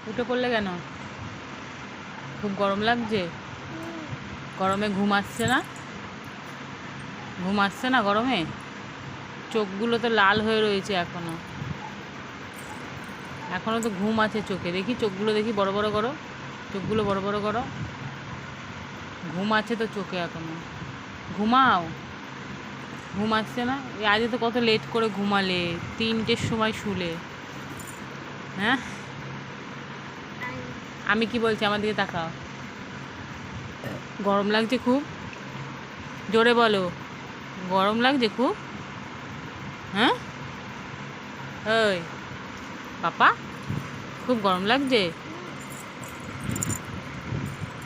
উঠে পড়লে কেন? খুব গরম লাগছে? গরমে ঘুম আসছে না? ঘুম আসছে না গরমে? চোখগুলো তো লাল হয়ে রয়েছে এখনো। এখনো তো ঘুম আছে চোখে। দেখি চোখগুলো দেখি, বড় বড় করো। চোখগুলো বড় বড় করো। ঘুম আছে তো চোখে এখনো। ঘুমাও। ঘুম আসছে না? আজকে তো কত লেট করে ঘুমালে, 3টের সময় শুলে। হ্যাঁ, আমি কি বলছি আমার দিকে তাকাও। গরম লাগছে খুব? জোরে বলো। গরম লাগছে খুব? হ্যাঁ ওই পাপা, খুব গরম লাগছে?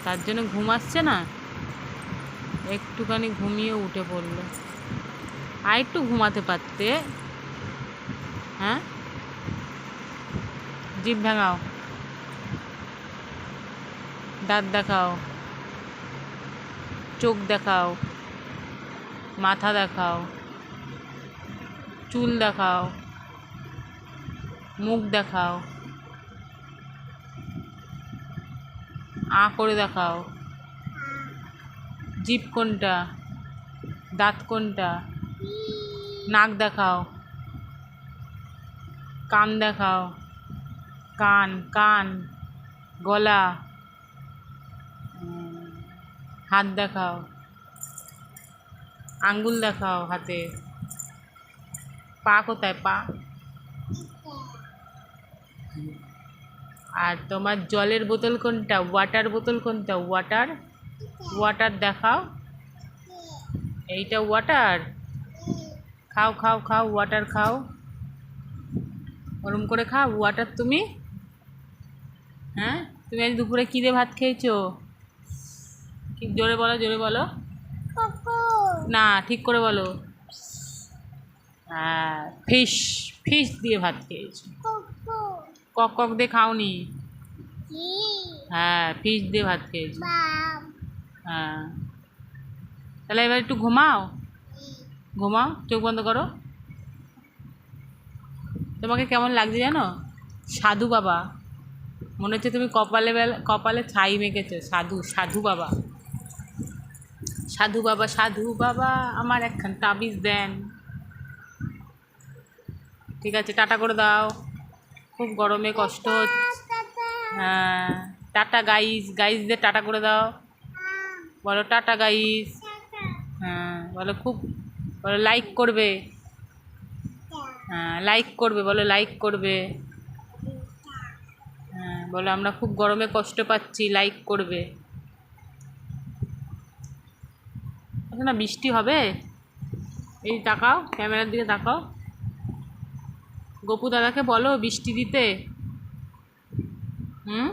তার জন্য ঘুম আসছে না? একটুখানি ঘুমিয়ে উঠে পড়লো। আর একটু ঘুমাতে পারতে। হ্যাঁ, জিভ ভাঙাও, দাঁত দেখাও, চোখ দেখাও, মাথা দেখাও, চুল দেখাও, মুখ দেখাও, করে দেখাও। জিভ কোনটা? দাঁত কোনটা? নাক দেখাও, কান দেখাও, কান কান, গলা, হাত দেখাও, আঙ্গুল দেখাও হাতে। পা কোথায়? পা। আর তোমার জলের বোতল কোনটা? ওয়াটার বোতল কোনটা? ওয়াটার। ওয়াটার দেখাও। এইটা ওয়াটার। খাও খাও খাও, ওয়াটার খাও। ওরম করে খাও ওয়াটার তুমি। হ্যাঁ, তুমি আজ দুপুরে কী দিয়ে ভাত খেয়েছো? ঠিক জোরে বলো, জোরে বলো। না, ঠিক করে বলো। হ্যাঁ, ফিশ। ফিশ দিয়ে ভাত খেয়েছো। কক কক দিয়ে খাওনি? হ্যাঁ, ফিশ দিয়ে ভাত খেয়েছো। হ্যাঁ, তাহলে এবার একটু ঘুমাও। ঘুমাও, চোখ বন্ধ করো। তোমাকে কেমন লাগছে জানো? সাধু বাবা। মনে হচ্ছে তুমি কপালে ছাই মেখেছো। সাধু, সাধু বাবা। সাধু বাবা, সাধু বাবা, আমার একখান তাবিজ দেন। ঠিক আছে, টাটা করে দাও। খুব গরমে কষ্ট হচ্ছে। হ্যাঁ, টাটা গাইস। গাইসদের টাটা করে দাও। বলো টাটা গাইস। হ্যাঁ বলো, খুব বলো, লাইক করবে। হ্যাঁ, লাইক করবে, বলো লাইক করবে। হ্যাঁ বলো, আমরা খুব গরমে কষ্ট পাচ্ছি, লাইক করবে। আচ্ছা না, বৃষ্টি হবে? এই তাকাও, ক্যামেরার দিকে তাকাও। গপু দাদাকে বলো বৃষ্টি দিতে। হুম।